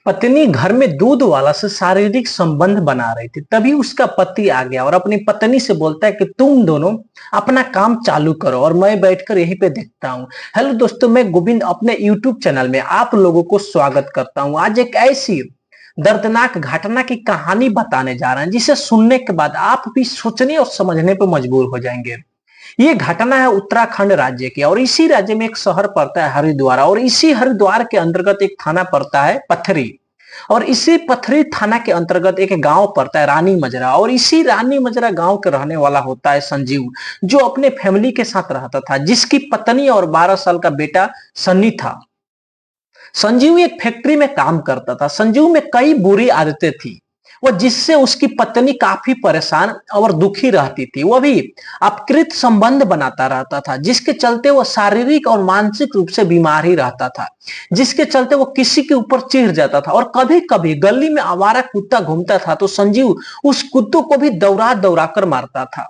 पत्नी घर में दूध वाला से शारीरिक संबंध बना रही थी, तभी उसका पति आ गया और अपनी पत्नी से बोलता है कि तुम दोनों अपना काम चालू करो और मैं बैठकर यहीं पे देखता हूँ। हेलो दोस्तों, मैं गोविंद अपने यूट्यूब चैनल में आप लोगों को स्वागत करता हूँ। आज एक ऐसी दर्दनाक घटना की कहानी बताने जा रहे हैं जिसे सुनने के बाद आप भी सोचने और समझने पर मजबूर हो जाएंगे। ये घटना है उत्तराखंड राज्य की और इसी राज्य में एक शहर पड़ता है हरिद्वार, और इसी हरिद्वार के अंतर्गत एक थाना पड़ता है पथरी, और इसी पथरी थाना के अंतर्गत एक गांव पड़ता है रानी मजरा, और इसी रानी मजरा गांव के रहने वाला होता है संजीव, जो अपने फैमिली के साथ रहता था, जिसकी पत्नी और 12 साल का बेटा सन्नी था। संजीव एक फैक्ट्री में काम करता था। संजीव में कई बुरी आदतें थी, वो जिससे उसकी पत्नी काफी परेशान और दुखी रहती थी। वह भी अपकृत संबंध बनाता रहता था, जिसके चलते वो शारीरिक और मानसिक रूप से बीमार ही रहता था, जिसके चलते वो किसी के ऊपर चिढ़ जाता था। और कभी कभी गली में आवारा कुत्ता घूमता था तो संजीव उस कुत्तों को भी दौड़ा दौड़ा कर मारता था।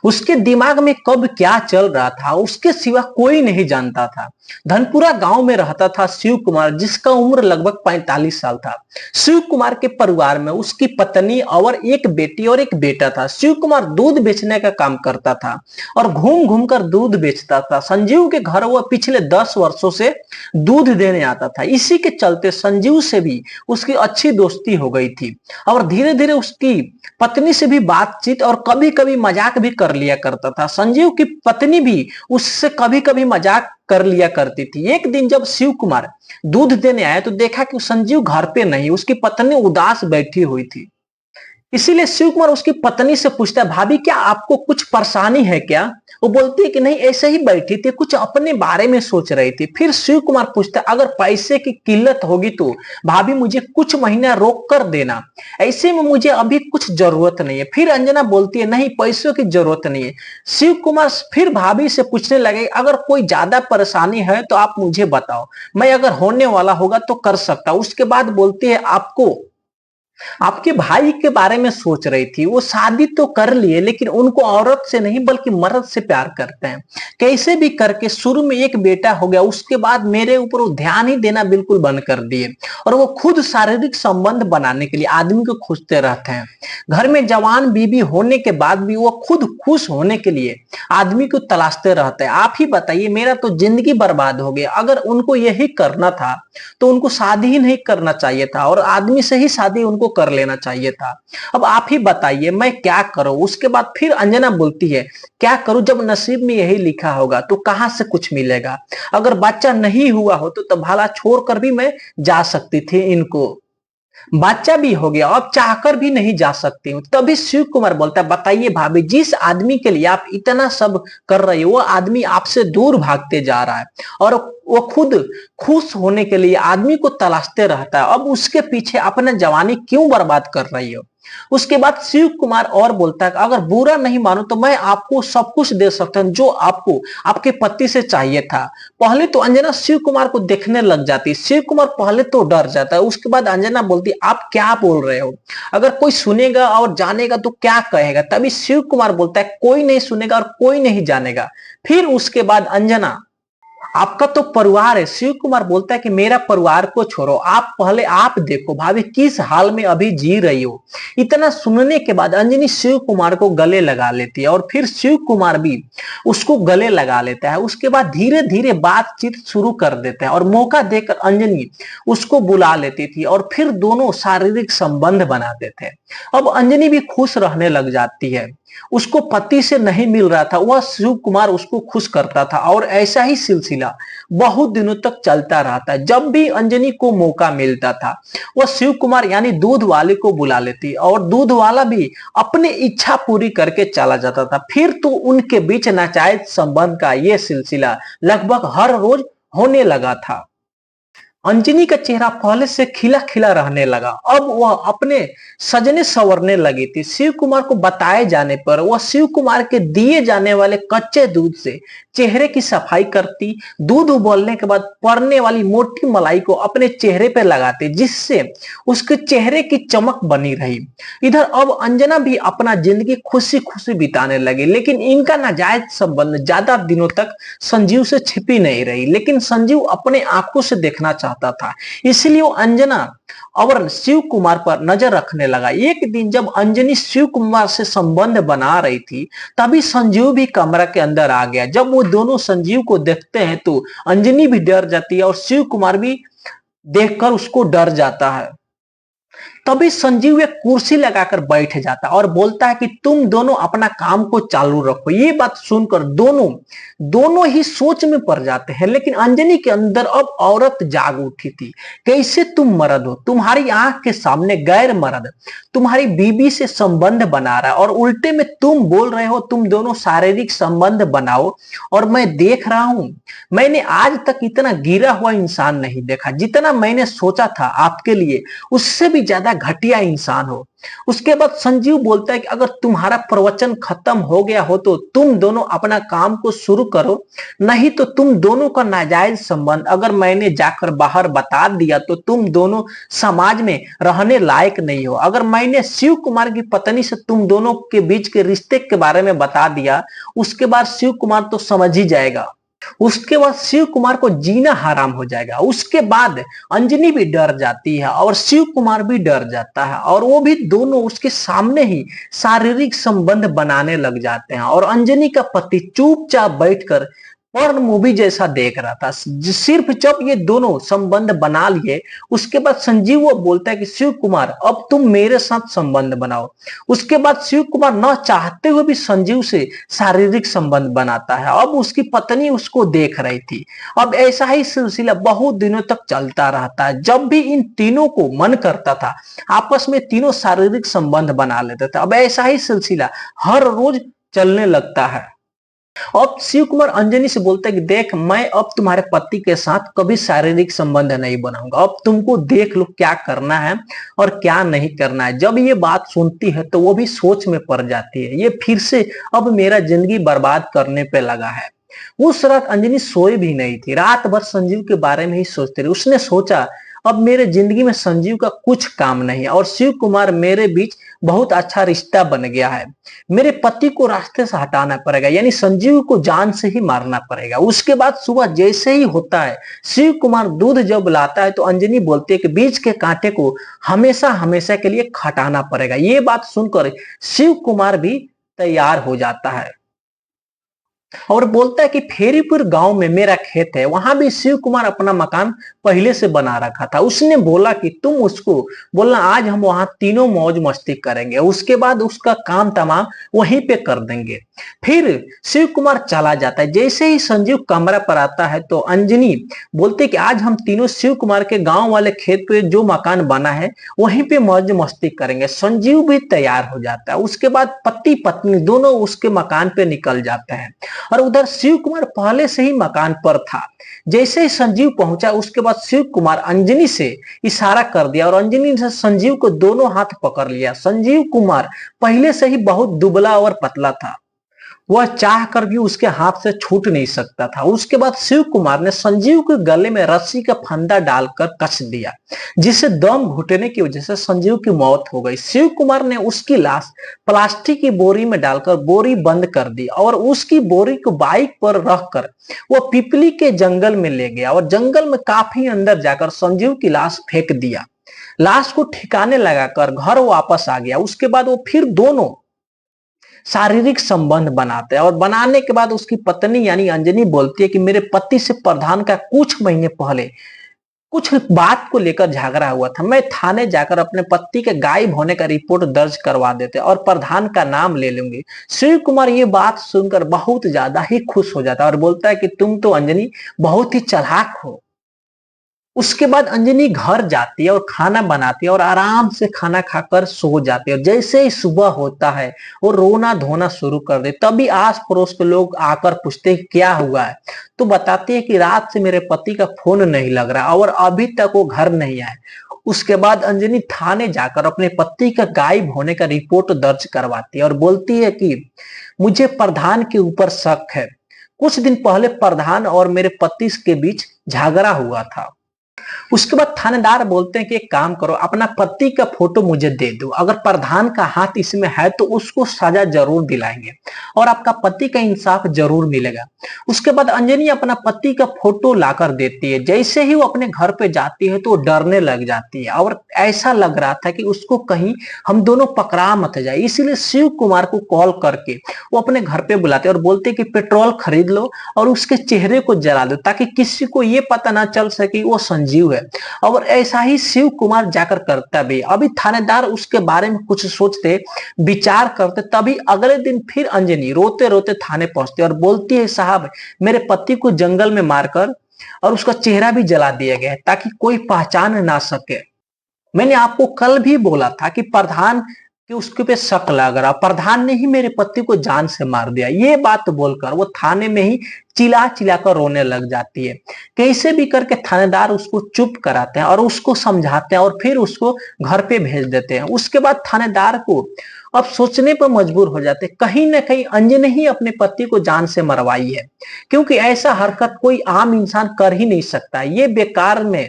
उसके दिमाग में कब क्या चल रहा था उसके सिवा कोई नहीं जानता था। धनपुरा गांव में रहता था शिव कुमार, जिसका उम्र लगभग 45 साल था। शिव कुमार के परिवार में उसकी पत्नी और एक बेटी और एक बेटा था। शिव कुमार दूध बेचने का काम करता था और घूम घूम कर दूध बेचता था। संजीव के घर वह पिछले 10 वर्षों से दूध देने आता था। इसी के चलते संजीव से भी उसकी अच्छी दोस्ती हो गई थी और धीरे धीरे उसकी पत्नी से भी बातचीत और कभी कभी मजाक भी कर लिया करता था। संजीव की पत्नी भी उससे कभी कभी मजाक कर लिया करती थी। एक दिन जब शिव कुमार दूध देने आया तो देखा कि संजीव घर पे नहीं, उसकी पत्नी उदास बैठी हुई थी। इसीलिए शिव कुमार उसकी पत्नी से पूछता है, भाभी क्या आपको कुछ परेशानी है क्या? वो बोलती है कि नहीं, ऐसे ही बैठी थी, कुछ अपने बारे में सोच रही थी। फिर शिव कुमार पूछता है, अगर पैसे की किल्लत होगी तो भाभी मुझे कुछ महीना रोक कर देना, ऐसे में मुझे अभी कुछ जरूरत नहीं है। फिर अंजना बोलती है, नहीं पैसों की जरूरत नहीं है। शिव कुमार फिर भाभी से पूछने लगे, अगर कोई ज्यादा परेशानी है तो आप मुझे बताओ, मैं अगर होने वाला होगा तो कर सकता। उसके बाद बोलती है, आपको आपके भाई के बारे में सोच रही थी, वो शादी तो कर लिए लेकिन उनको औरत से नहीं बल्कि मर्द से प्यार करते हैं। कैसे भी करके शुरू में एक बेटा हो गया, उसके बाद मेरे ऊपर वो ध्यान ही देना बिल्कुल बंद कर दिए और वो खुद शारीरिक संबंध बनाने के लिए आदमी को खोजते रहते हैं। घर में जवान बीबी होने के बाद भी वो खुद खुश होने के लिए आदमी को तलाशते रहते हैं। आप ही बताइए, मेरा तो जिंदगी बर्बाद हो गया। अगर उनको यही करना था तो उनको शादी ही नहीं करना चाहिए था और आदमी से ही शादी उनको कर लेना चाहिए था। अब आप ही बताइए मैं क्या करूं? उसके बाद फिर अंजना बोलती है, क्या करूं, जब नसीब में यही लिखा होगा तो कहां से कुछ मिलेगा। अगर बच्चा नहीं हुआ हो तो भला छोड़कर भी मैं जा सकती थी, इनको बच्चा भी हो गया, अब चाहकर भी नहीं जा सकती हूँ। तभी शिव कुमार बोलता है, बताइए भाभी, जिस आदमी के लिए आप इतना सब कर रही हो वो आदमी आपसे दूर भागते जा रहा है और वो खुद खुश होने के लिए आदमी को तलाशते रहता है। अब उसके पीछे अपना जवानी क्यों बर्बाद कर रही हो? उसके बाद शिव कुमार और बोलता है, अगर बुरा नहीं मानो तो मैं आपको सब कुछ दे सकता हूं जो आपको आपके पति से चाहिए था। पहले तो अंजना शिव कुमार को देखने लग जाती। शिव कुमार पहले तो डर जाता है, उसके बाद अंजना बोलती, आप क्या बोल रहे हो? अगर कोई सुनेगा और जानेगा तो क्या कहेगा? तभी शिव कुमार बोलता है, कोई नहीं सुनेगा और कोई नहीं जानेगा। फिर उसके बाद अंजना, आपका तो परिवार है। शिव कुमार बोलता है कि मेरा परिवार को छोड़ो, आप पहले आप देखो भाभी किस हाल में अभी जी रही हो। इतना सुनने के बाद अंजनी शिव कुमार को गले लगा लेती है और फिर शिव कुमार भी उसको गले लगा लेता है। उसके बाद धीरे धीरे बातचीत शुरू कर देते हैं और मौका देकर अंजनी उसको बुला लेती थी और फिर दोनों शारीरिक संबंध बनाते थे। अब अंजनी भी खुश रहने लग जाती है। उसको पति से नहीं मिल रहा था, वह शिव कुमार उसको खुश करता था और ऐसा ही सिलसिला बहुत दिनों तक चलता रहता है। जब भी अंजनी को मौका मिलता था वह शिव कुमार यानी दूध वाले को बुला लेती और दूध वाला भी अपनी इच्छा पूरी करके चला जाता था। फिर तो उनके बीच नाजायज संबंध का यह सिलसिला लगभग हर रोज होने लगा था। अंजनी का चेहरा पहले से खिला खिला रहने लगा, अब वह अपने सजने संवरने लगी थी। शिव कुमार को बताए जाने पर वह शिव कुमार के दिए जाने वाले कच्चे दूध से चेहरे की सफाई करती, दूध उबलने के बाद पड़ने वाली मोटी मलाई को अपने चेहरे पर लगाती, जिससे उसके चेहरे की चमक बनी रही। इधर अब अंजना भी अपना जिंदगी खुशी खुशी बिताने लगी, लेकिन इनका नाजायज संबंध ज्यादा दिनों तक संजीव से छिपी नहीं रही। लेकिन संजीव अपने आंखों से देखना चाहता चाहता था। इसलिए वो अंजना और शिव कुमार पर नजर रखने लगा। एक दिन जब अंजनी शिव कुमार से संबंध बना रही थी, तभी संजीव भी कमरा के अंदर आ गया। जब वो दोनों संजीव को देखते हैं तो अंजनी भी डर जाती है और शिव कुमार भी देखकर उसको डर जाता है। तभी संजीव एक कुर्सी लगाकर बैठ जाता है और बोलता है कि तुम दोनों अपना काम को चालू रखो। ये बात सुनकर दोनों दोनों ही सोच में पड़ जाते हैं, लेकिन अंजनी के अंदर अब औरत जाग उठी थी। कैसे तुम मर्द हो, तुम्हारी आंख के सामने गैर मर्द तुम्हारी बीबी से संबंध बना रहा है और उल्टे में तुम बोल रहे हो तुम दोनों शारीरिक संबंध बनाओ। और मैं देख रहा हूं, मैंने आज तक इतना गिरा हुआ इंसान नहीं देखा। जितना मैंने सोचा था आपके लिए, उससे भी ज्यादा घटिया इंसान हो। उसके बाद संजीव बोलता है कि अगर तुम्हारा प्रवचन खत्म हो गया हो तो तुम दोनों अपना काम को शुरू करो, नहीं तो तुम दोनों का नाजायज संबंध अगर मैंने जाकर बाहर बता दिया तो तुम दोनों समाज में रहने लायक नहीं हो। अगर मैंने शिव कुमार की पत्नी से तुम दोनों के बीच के रिश्ते के बारे में बता दिया, उसके बाद शिव कुमार तो समझ ही जाएगा। उसके बाद शिव कुमार को जीना हराम हो जाएगा। उसके बाद अंजनी भी डर जाती है और शिव कुमार भी डर जाता है और वो भी दोनों उसके सामने ही शारीरिक संबंध बनाने लग जाते हैं। और अंजनी का पति चुपचाप बैठकर पॉर्न मूवी जैसा देख रहा था। सिर्फ जब ये दोनों संबंध बना लिए, उसके बाद संजीव वो बोलता है कि शिव कुमार अब तुम मेरे साथ संबंध बनाओ। उसके बाद शिव कुमार न चाहते हुए भी संजीव से शारीरिक संबंध बनाता है। अब उसकी पत्नी उसको देख रही थी। अब ऐसा ही सिलसिला बहुत दिनों तक चलता रहता है। जब भी इन तीनों को मन करता था, आपस में तीनों शारीरिक संबंध बना लेते थे। अब ऐसा ही सिलसिला हर रोज चलने लगता है। अब शिव कुमार अंजनी से बोलता है कि देख, मैं अब तुम्हारे पति के साथ कभी शारीरिक संबंध नहीं बनाऊंगा। अब तुमको देख लो क्या करना है और क्या नहीं करना है। जब ये बात सुनती है तो वो भी सोच में पड़ जाती है। ये फिर से अब मेरा जिंदगी बर्बाद करने पे लगा है। उस रात अंजनी सोई भी नहीं थी। रात भर संजीव के बारे में ही सोचती रही। उसने सोचा अब मेरे जिंदगी में संजीव का कुछ काम नहीं है और शिव कुमार मेरे बीच बहुत अच्छा रिश्ता बन गया है। मेरे पति को रास्ते से हटाना पड़ेगा, यानी संजीव को जान से ही मारना पड़ेगा। उसके बाद सुबह जैसे ही होता है, शिव कुमार दूध जब लाता है तो अंजनी बोलती है कि बीच के कांटे को हमेशा हमेशा के लिए खटाना पड़ेगा। ये बात सुनकर शिव कुमार भी तैयार हो जाता है और बोलता है कि फेरीपुर गांव में मेरा खेत है, वहां भी शिव कुमार अपना मकान पहले से बना रखा था। उसने बोला कि तुम उसको बोलना आज हम वहां तीनों मौज मस्ती करेंगे, उसके बाद उसका काम तमाम वहीं पे कर देंगे। फिर शिव कुमार चला जाता है। जैसे ही संजीव कमरा पर आता है तो अंजनी बोलते कि आज हम तीनों शिव कुमार के गांव वाले खेत पे जो मकान बना है वहीं पे मौज मस्ती करेंगे। संजीव भी तैयार हो जाता है। उसके बाद पति पत्नी दोनों उसके मकान पे निकल जाते हैं और उधर शिव कुमार पहले से ही मकान पर था। जैसे ही संजीव पहुंचा, उसके बाद शिव कुमार अंजनी से इशारा कर दिया और अंजनी ने संजीव को दोनों हाथ पकड़ लिया। संजीव कुमार पहले से ही बहुत दुबला और पतला था, वह चाह कर भी उसके हाथ से छूट नहीं सकता था। उसके बाद शिव कुमार ने संजीव के गले में रस्सी का फंदा डालकर कस दिया, जिससे दम घुटने की वजह से संजीव की मौत हो गई। शिव कुमार ने उसकी लाश प्लास्टिक की बोरी में डालकर बोरी बंद कर दी और उसकी बोरी को बाइक पर रखकर वो पिपली के जंगल में ले गया और जंगल में काफी अंदर जाकर संजीव की लाश फेंक दिया। लाश को ठिकाने लगाकर घर वापस आ गया। उसके बाद वो फिर दोनों शारीरिक संबंध बनाते हैं और बनाने के बाद उसकी पत्नी यानी अंजनी बोलती है कि मेरे पति से प्रधान का कुछ महीने पहले कुछ बात को लेकर झगड़ा हुआ था। मैं थाने जाकर अपने पति के गायब होने का रिपोर्ट दर्ज करवा देते और प्रधान का नाम ले लूंगी। शिव कुमार ये बात सुनकर बहुत ज्यादा ही खुश हो जाता है और बोलता है कि तुम तो अंजनी बहुत ही चालाक हो। उसके बाद अंजनी घर जाती है और खाना बनाती है और आराम से खाना खाकर सो जाती है। और जैसे ही सुबह होता है वो रोना धोना शुरू कर दे। तभी आस पड़ोस के लोग आकर पूछते हैं क्या हुआ है, तो बताती है कि रात से मेरे पति का फोन नहीं लग रहा और अभी तक वो घर नहीं आए। उसके बाद अंजनी थाने जाकर अपने पति का गायब होने का रिपोर्ट दर्ज करवाती है और बोलती है कि मुझे प्रधान के ऊपर शक है। कुछ दिन पहले प्रधान और मेरे पति के बीच झगड़ा हुआ था। उसके बाद थानेदार बोलते हैं कि एक काम करो, अपना पति का फोटो मुझे दे दो, अगर प्रधान का हाथ इसमें है तो उसको सजा जरूर दिलाएंगे और आपका पति का इंसाफ जरूर मिलेगा। उसके बाद अंजनी अपना पति का फोटो लाकर देती है। जैसे ही वो अपने घर पे जाती है तो वो डरने लग जाती है और ऐसा लग रहा था कि उसको कहीं हम दोनों पकड़ा मत जाए, इसीलिए शिव कुमार को कॉल करके वो अपने घर पे बुलाते और बोलते कि पेट्रोल खरीद लो और उसके चेहरे को जला दो ताकि किसी को ये पता ना चल सके वो संजीव है। और ऐसा ही शिव कुमार जाकर करता भी। अभी थानेदार उसके बारे में कुछ सोचते, विचार करते, तभी अगले दिन फिर अंजनी रोते रोते थाने पहुंचती और बोलती है, साहब मेरे पति को जंगल में मारकर और उसका चेहरा भी जला दिया गया है ताकि कोई पहचान ना सके। मैंने आपको कल भी बोला था कि प्रधान कि उसके पे शक लग रहा, प्रधान ने ही मेरे पति को जान से मार दिया। ये बात बोलकर वो थाने में ही चिल्ला चिल्ला कर रोने लग जाती है। कैसे भी करके थानेदार उसको चुप कराते हैं और उसको समझाते हैं और फिर उसको घर पे भेज देते हैं। उसके बाद थानेदार को अब सोचने पर मजबूर हो जाते, कहीं ना कहीं अंजनी ही अपने पति को जान से मरवाई है, क्योंकि ऐसा हरकत कोई आम इंसान कर ही नहीं सकता। ये बेकार में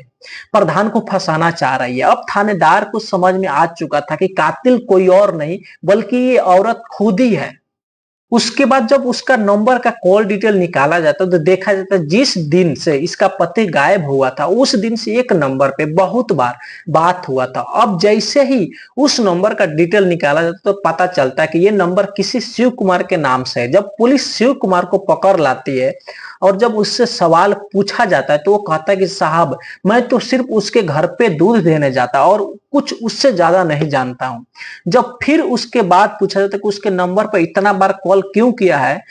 प्रधान को फंसाना चाह रही है। अब थानेदार को समझ में आ चुका था कि कातिल कोई और नहीं बल्कि ये औरत खुद ही है। उसके बाद जब उसका नंबर का कॉल डिटेल निकाला जाता है तो देखा जाता है जिस दिन से इसका पति गायब हुआ था उस दिन से एक नंबर पे बहुत बार बात हुआ था। अब जैसे ही उस नंबर का डिटेल निकाला जाता है तो पता चलता है कि ये नंबर किसी शिव कुमार के नाम से है। जब पुलिस शिव कुमार को पकड़ लाती है और जब उससे सवाल पूछा जाता है तो वो कहता है कि साहब मैं तो सिर्फ उसके घर पे दूध देने जाता और कुछ उससे ज्यादा नहीं जानता हूं। जब फिर उसके बाद पूछा जाता है कि उसके नंबर पर इतना बार कॉल क्यों किया है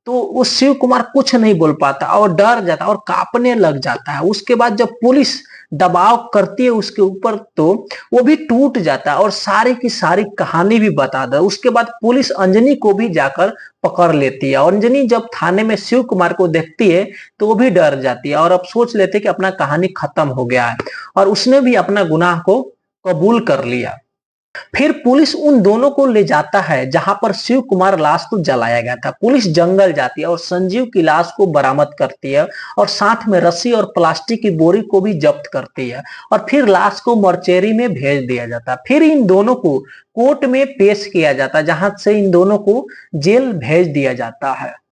तो वो शिव कुमार कुछ नहीं बोल पाता और डर जाता और कांपने लग जाता है। उसके बाद जब पुलिस दबाव करती है उसके ऊपर तो वो भी टूट जाता है और सारी की सारी कहानी भी बता दे। उसके बाद पुलिस अंजनी को भी जाकर पकड़ लेती है और अंजनी जब थाने में शिव कुमार को देखती है तो वो भी डर जाती है और अब सोच लेते है कि अपना कहानी खत्म हो गया है और उसने भी अपना गुनाह को कबूल कर लिया। फिर पुलिस उन दोनों को ले जाता है जहां पर शिव कुमार लाश को जलाया गया था। पुलिस जंगल जाती है और संजीव की लाश को बरामद करती है और साथ में रस्सी और प्लास्टिक की बोरी को भी जब्त करती है और फिर लाश को मर्चेरी में भेज दिया जाता है। फिर इन दोनों को कोर्ट में पेश किया जाता है जहां से इन दोनों को जेल भेज दिया जाता है।